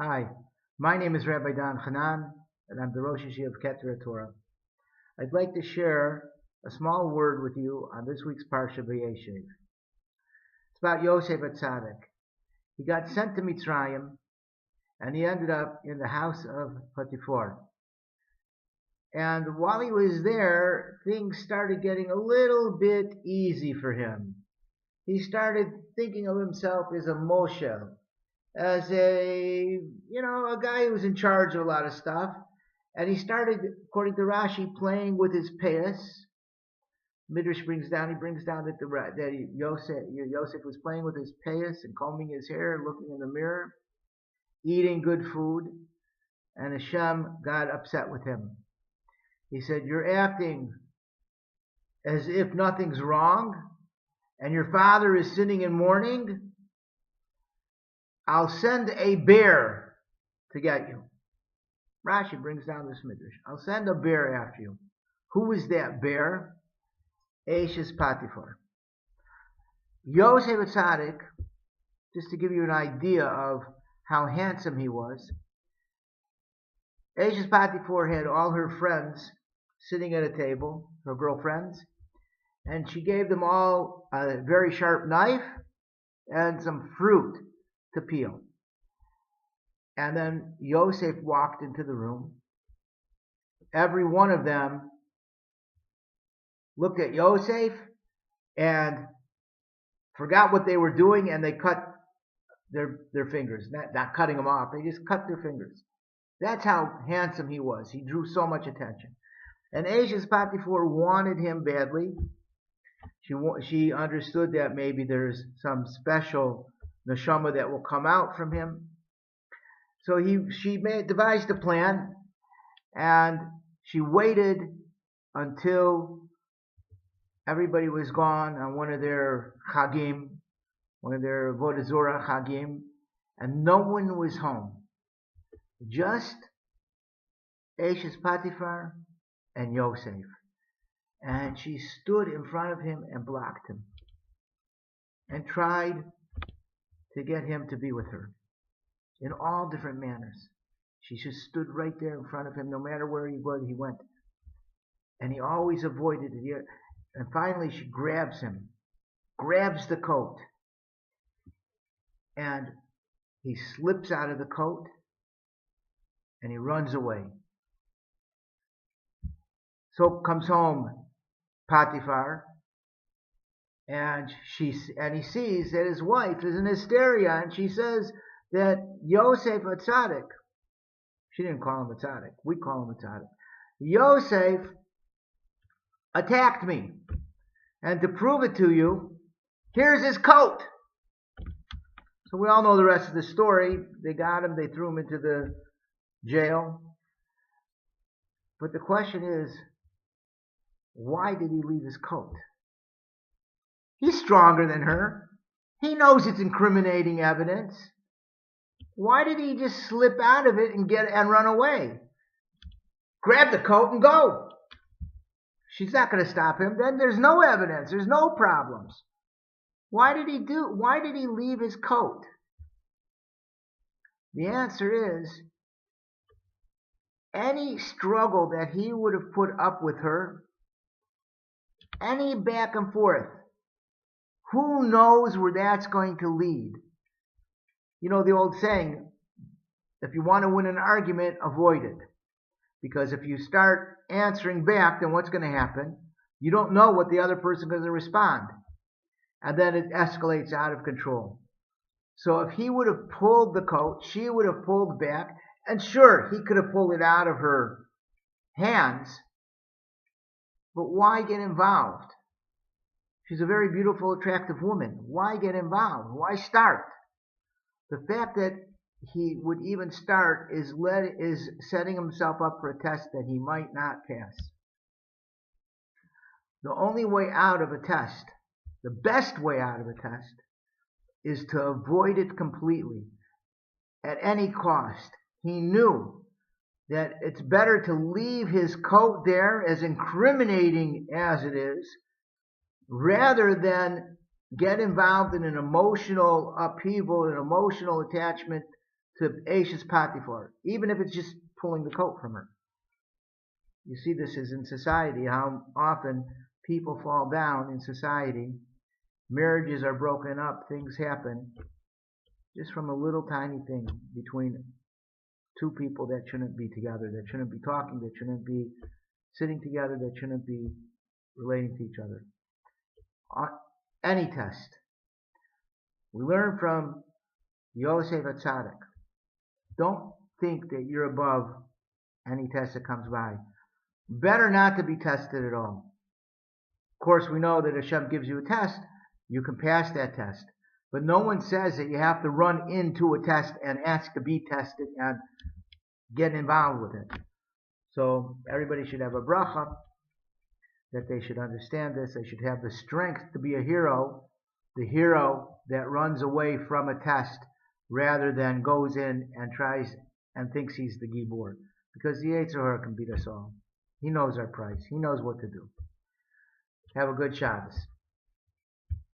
Hi, my name is Rabbi Channen, and I'm the Rosh Yeshiva of Keter Torah. I'd like to share a small word with you on this week's Parshas Vyaishaiv. It's about Yosef Atzadik. He got sent to Mitzrayim, and he ended up in the house of Potiphar. And while he was there, things started getting a little bit easy for him. He started thinking of himself as a Moshe, as a guy who was in charge of a lot of stuff. And he started, according to Rashi, playing with his payas. Midrash brings down that Yosef was playing with his payas and combing his hair, looking in the mirror, eating good food. And Hashem got upset with him. He said, "You're acting as if nothing's wrong, and your father is sitting in mourning. I'll send a bear to get you." Rashi brings down this midrash. I'll send a bear after you. Who is that bear? Parshas Potiphar. Yosef Atzadik, just to give you an idea of how handsome he was, Parshas Potiphar had all her friends sitting at a table, her girlfriends, and she gave them all a very sharp knife and some fruit to peel. And then Yosef walked into the room. Every one of them looked at Yosef and forgot what they were doing, and they cut their fingers. Not cutting them off, they just cut their fingers. That's how handsome he was. He drew so much attention. And Parshas Potiphar wanted him badly. She understood that maybe there's some special neshama that will come out from him. So she devised a plan, and she waited until everybody was gone on one of their chagim, one of their Avodah Zorah chagim, and no one was home. Just Parshas Potiphar and Yosef. And she stood in front of him and blocked him and tried to get him to be with her in all different manners. She just stood right there in front of him, no matter where he went. And he always avoided it. And finally she grabs him, grabs the coat, and he slips out of the coat and he runs away. So comes home Potiphar, and he sees that his wife is in hysteria, and she says that Yosef Atzadik, she didn't call him a tzaddik, we call him a tzaddik, Yosef attacked me, and to prove it to you, here's his coat. So we all know the rest of the story. They got him, they threw him into the jail. But the question is, why did he leave his coat? He's stronger than her. He knows it's incriminating evidence. Why did he just slip out of it and run away? Grab the coat and go. She's not going to stop him. Then there's no evidence. There's no problems. Why did he leave his coat? The answer is, any struggle that he would have put up with her, any back and forth, who knows where that's going to lead? You know the old saying, if you want to win an argument, avoid it. Because if you start answering back, then what's going to happen? You don't know what the other person is going to respond. And then it escalates out of control. So if he would have pulled the coat, she would have pulled back, and sure, he could have pulled it out of her hands, but why get involved? She's a very beautiful, attractive woman. Why get involved? Why start? The fact that he would even start is setting himself up for a test that he might not pass. The only way out of a test, the best way out of a test, is to avoid it completely at any cost. He knew that it's better to leave his coat there, as incriminating as it is, rather than get involved in an emotional upheaval, an emotional attachment to Ashes Potiphar, even if it's just pulling the coat from her. You see this is in society, how often people fall down in society. Marriages are broken up, things happen just from a little tiny thing between two people that shouldn't be together, that shouldn't be talking, that shouldn't be sitting together, that shouldn't be relating to each other. On any test. We learn from Yosef HaTzadik. Don't think that you're above any test that comes by. Better not to be tested at all. Of course, we know that Hashem gives you a test. You can pass that test. But no one says that you have to run into a test and ask to be tested and get involved with it. So everybody should have a bracha, that they should understand this. They should have the strength to be a hero, the hero that runs away from a test rather than goes in and tries and thinks he's the Gibor. Because the Yetzer Hara can beat us all. He knows our price. He knows what to do. Have a good Shabbos.